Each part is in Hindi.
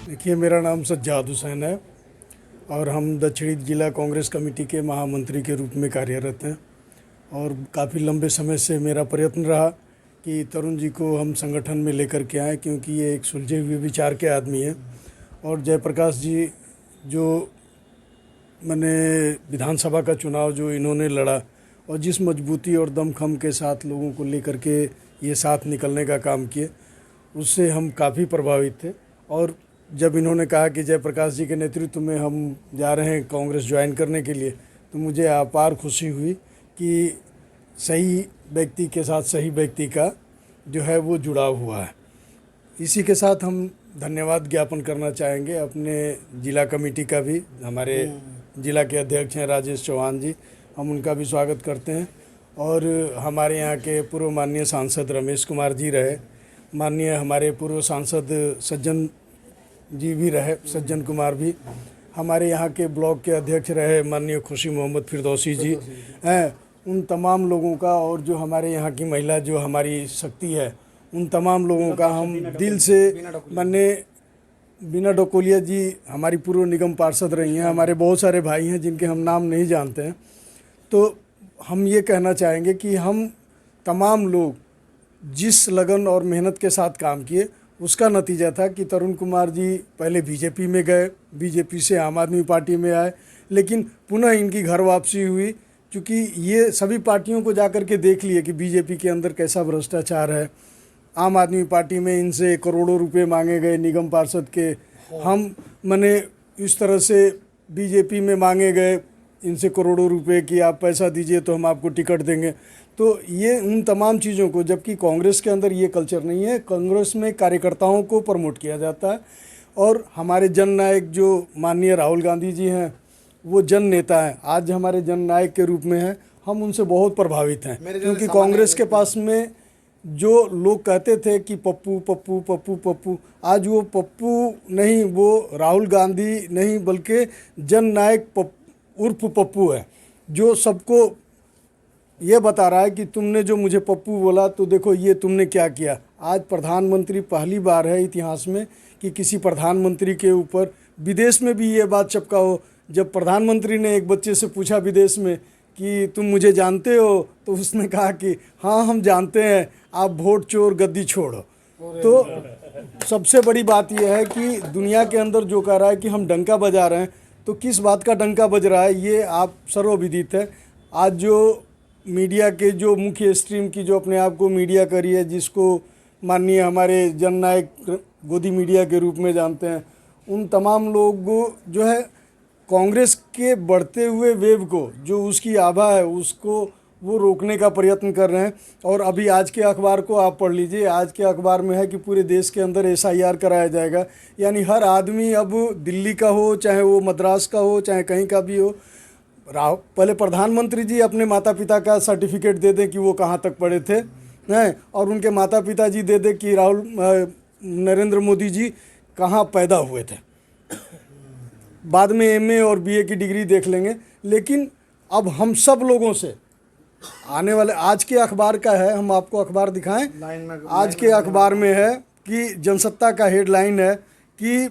देखिए, मेरा नाम सज्जाद हुसैन है और हम दक्षिणी जिला कांग्रेस कमेटी के महामंत्री के रूप में कार्यरत हैं। और काफ़ी लंबे समय से मेरा प्रयत्न रहा कि तरुण जी को हम संगठन में लेकर के आएँ, क्योंकि ये एक सुलझे हुए विचार के आदमी हैं। और जयप्रकाश जी जो मैंने विधानसभा का चुनाव जो इन्होंने लड़ा और जिस मजबूती और दमखम के साथ लोगों को लेकर के ये साथ निकलने का काम किए, उससे हम काफ़ी प्रभावित थे। और जब इन्होंने कहा कि जयप्रकाश जी के नेतृत्व में हम जा रहे हैं कांग्रेस ज्वाइन करने के लिए, तो मुझे अपार खुशी हुई कि सही व्यक्ति के साथ सही व्यक्ति का जो है वो जुड़ाव हुआ है। इसी के साथ हम धन्यवाद ज्ञापन करना चाहेंगे अपने जिला कमेटी का भी। हमारे जिला के अध्यक्ष हैं राजेश चौहान जी, हम उनका भी स्वागत करते हैं। और हमारे यहाँ के पूर्व माननीय सांसद रमेश कुमार जी रहे, माननीय हमारे पूर्व सांसद सज्जन जी भी रहे, सज्जन कुमार भी, हमारे यहाँ के ब्लॉक के अध्यक्ष रहे माननीय खुशी मोहम्मद फिरदौसी जी हैं। उन तमाम लोगों का, और जो हमारे यहाँ की महिला जो हमारी शक्ति है, उन तमाम लोगों का हम दिल से माने बीना डोकोलिया जी हमारी पूर्व निगम पार्षद रही हैं। हमारे बहुत सारे भाई हैं जिनके हम नाम नहीं जानते हैं। तो हम ये कहना चाहेंगे कि हम तमाम लोग जिस लगन और मेहनत के साथ काम किए, उसका नतीजा था कि तरुण कुमार जी पहले बीजेपी में गए, बीजेपी से आम आदमी पार्टी में आए, लेकिन पुनः इनकी घर वापसी हुई। क्योंकि ये सभी पार्टियों को जाकर के देख लिए कि बीजेपी के अंदर कैसा भ्रष्टाचार है। आम आदमी पार्टी में इनसे करोड़ों रुपए मांगे गए निगम पार्षद के, हम मने इस तरह से बीजेपी में मांगे गए इनसे करोड़ों रुपए कि आप पैसा दीजिए तो हम आपको टिकट देंगे। तो ये उन तमाम चीज़ों को, जबकि कांग्रेस के अंदर ये कल्चर नहीं है। कांग्रेस में कार्यकर्ताओं को प्रमोट किया जाता है। और हमारे जन नायक जो माननीय राहुल गांधी जी हैं, वो जन नेता हैं, आज हमारे जन नायक के रूप में हैं। हम उनसे बहुत प्रभावित हैं, क्योंकि कांग्रेस के पास में जो लोग कहते थे कि पप्पू पप्पू पप्पू पप्पू, आज वो पप्पू नहीं, वो राहुल गांधी नहीं, बल्कि जन नायक उर्फ पप्पू है, जो सबको ये बता रहा है कि तुमने जो मुझे पप्पू बोला तो देखो ये तुमने क्या किया। आज प्रधानमंत्री, पहली बार है इतिहास में कि किसी प्रधानमंत्री के ऊपर विदेश में भी ये बात चपका हो। जब प्रधानमंत्री ने एक बच्चे से पूछा विदेश में कि तुम मुझे जानते हो, तो उसने कहा कि हाँ हम जानते हैं, आप वोट चोर गद्दी छोड़ो। तो सबसे बड़ी बात यह है कि दुनिया के अंदर जो कह रहा है कि हम डंका बजा रहे हैं, तो किस बात का डंका बज रहा है ये आप सर्वविदित है। आज जो मीडिया के जो मुख्य स्ट्रीम की जो अपने आप को मीडिया करी है, जिसको माननीय हमारे जननायक गोदी मीडिया के रूप में जानते हैं, उन तमाम लोग जो है कांग्रेस के बढ़ते हुए वेव को, जो उसकी आभा है, उसको वो रोकने का प्रयत्न कर रहे हैं। और अभी आज के अखबार को आप पढ़ लीजिए, आज के अखबार में है कि पूरे देश के अंदर SIR कराया जाएगा। यानी हर आदमी अब दिल्ली का हो, चाहे वो मद्रास का हो, चाहे कहीं का भी हो, पहले प्रधानमंत्री जी अपने माता पिता का सर्टिफिकेट दे दें कि वो कहाँ तक पढ़े थे हैं, और उनके माता पिता जी दे दें कि नरेंद्र मोदी जी कहाँ पैदा हुए थे। बाद में MA और BA की डिग्री देख लेंगे। लेकिन अब हम सब लोगों से आने वाले, आज के अखबार का है, हम आपको अखबार दिखाएं। आज के अखबार में है कि जनसत्ता का हेडलाइन है कि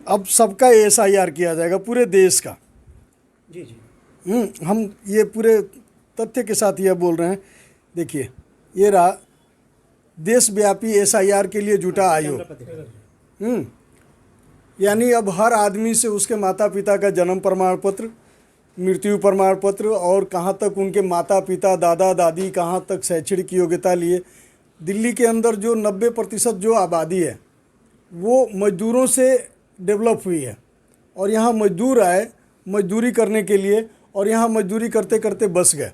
अब सबका SIR किया जाएगा, पूरे देश का। जी जी, हम ये पूरे तथ्य के साथ यह बोल रहे हैं। देखिए, ये रहा देशव्यापी SIR के लिए जुटा आयोग। यानी अब हर आदमी से उसके माता पिता का जन्म प्रमाण पत्र, मृत्यु प्रमाण पत्र, और कहाँ तक उनके माता पिता दादा दादी कहाँ तक शैक्षणिक योग्यता लिए। दिल्ली के अंदर जो 90% जो आबादी है वो मजदूरों से डेवलप हुई है, और यहाँ मजदूर आए मजदूरी करने के लिए, और यहाँ मजदूरी करते करते बस गए।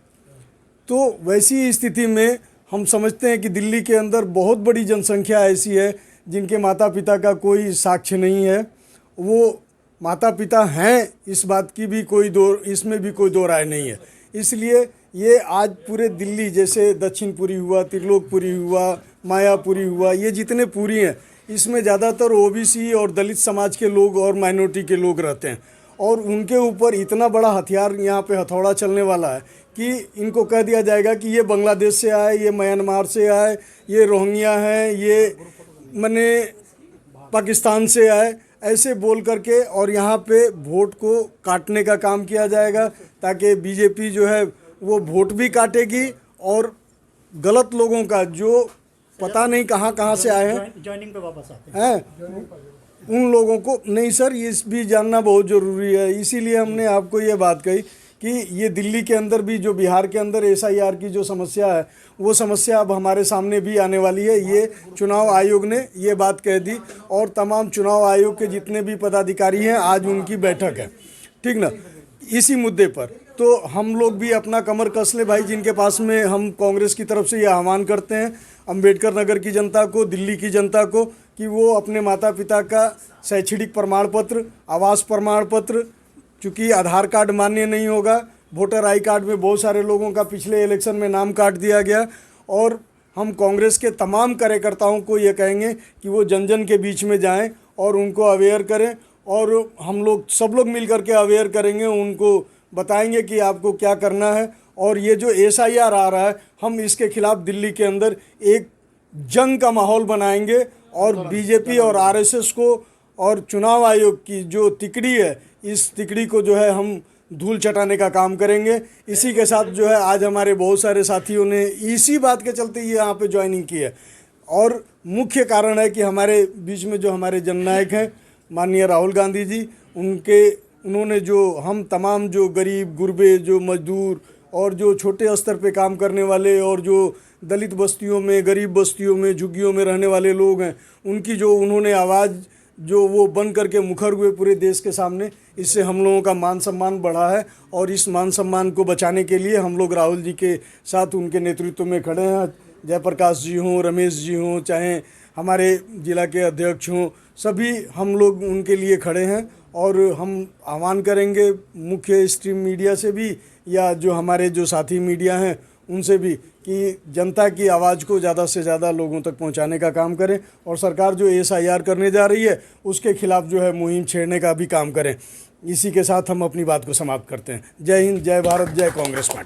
तो वैसी स्थिति में हम समझते हैं कि दिल्ली के अंदर बहुत बड़ी जनसंख्या ऐसी है जिनके माता पिता का कोई साक्ष्य नहीं है। वो माता पिता हैं, इस बात की भी इसमें भी कोई दो राय नहीं है। इसलिए ये आज पूरे दिल्ली, जैसे दक्षिणपुरी हुआ, त्रिलोकपुरी हुआ, मायापुरी हुआ, ये जितने पुरी हैं, इसमें ज़्यादातर OBC और दलित समाज के लोग और माइनॉरिटी के लोग रहते हैं। और उनके ऊपर इतना बड़ा हथियार यहाँ पे हथौड़ा चलने वाला है कि इनको कह दिया जाएगा कि ये बांग्लादेश से आए, ये म्यांमार से आए, ये रोहिंग्या हैं, ये मने पाकिस्तान से आए, ऐसे बोल करके और यहाँ पे वोट को काटने का काम किया जाएगा, ताकि बीजेपी जो है वो वोट भी काटेगी और गलत लोगों का जो पता नहीं कहाँ कहाँ से आए हैं ज्वाइनिंग पे वापस आते हैं उन लोगों को नहीं सर, ये भी जानना बहुत ज़रूरी है। इसीलिए हमने आपको ये बात कही कि ये दिल्ली के अंदर भी जो बिहार के अंदर SIR की जो समस्या है वो समस्या अब हमारे सामने भी आने वाली है। ये चुनाव आयोग ने ये बात कह दी और तमाम चुनाव आयोग के जितने भी पदाधिकारी हैं आज उनकी बैठक है, ठीक ना, इसी मुद्दे पर। तो हम लोग भी अपना कमर कस ले भाई, जिनके पास में हम कांग्रेस की तरफ से ये आह्वान करते हैं अंबेडकर नगर की जनता को, दिल्ली की जनता को, कि वो अपने माता पिता का शैक्षणिक प्रमाण पत्र, आवास प्रमाण पत्र, चूँकि आधार कार्ड मान्य नहीं होगा, वोटर आई कार्ड में बहुत सारे लोगों का पिछले इलेक्शन में नाम काट दिया गया। और हम कांग्रेस के तमाम कार्यकर्ताओं को ये कहेंगे कि वो जन जन के बीच में जाएं और उनको अवेयर करें, और हम लोग सब लोग मिल करके अवेयर करेंगे, उनको बताएंगे कि आपको क्या करना है। और ये जो SIR आ रहा है, हम इसके खिलाफ दिल्ली के अंदर एक जंग का माहौल बनाएंगे और बीजेपी और RSS को और चुनाव आयोग की जो तिकड़ी है, इस तिकड़ी को जो है हम धूल चटाने का काम करेंगे। इसी के साथ जो है आज हमारे बहुत सारे साथियों ने इसी बात के चलते ये यहाँ पे ज्वाइनिंग की है। और मुख्य कारण है कि हमारे बीच में जो हमारे जननायक हैं माननीय राहुल गांधी जी, उन्होंने जो हम तमाम जो गरीब गुरबे, जो मजदूर और जो छोटे स्तर पे काम करने वाले और जो दलित बस्तियों में, गरीब बस्तियों में, झुग्गियों में रहने वाले लोग हैं, उनकी जो उन्होंने आवाज़ जो वो बन करके मुखर हुए पूरे देश के सामने, इससे हम लोगों का मान सम्मान बढ़ा है। और इस मान सम्मान को बचाने के लिए हम लोग राहुल जी के साथ उनके नेतृत्व में खड़े हैं। जयप्रकाश जी हों, रमेश जी हों, चाहे हमारे जिला के अध्यक्ष हों, सभी हम लोग उनके लिए खड़े हैं। और हम आह्वान करेंगे मुख्य स्ट्रीम मीडिया से भी या जो हमारे जो साथी मीडिया हैं उनसे भी कि जनता की आवाज़ को ज़्यादा से ज़्यादा लोगों तक पहुंचाने का काम करें और सरकार जो SIR करने जा रही है उसके खिलाफ जो है मुहिम छेड़ने का भी काम करें। इसी के साथ हम अपनी बात को समाप्त करते हैं। जय हिंद, जय भारत, जय कांग्रेस पार्टी।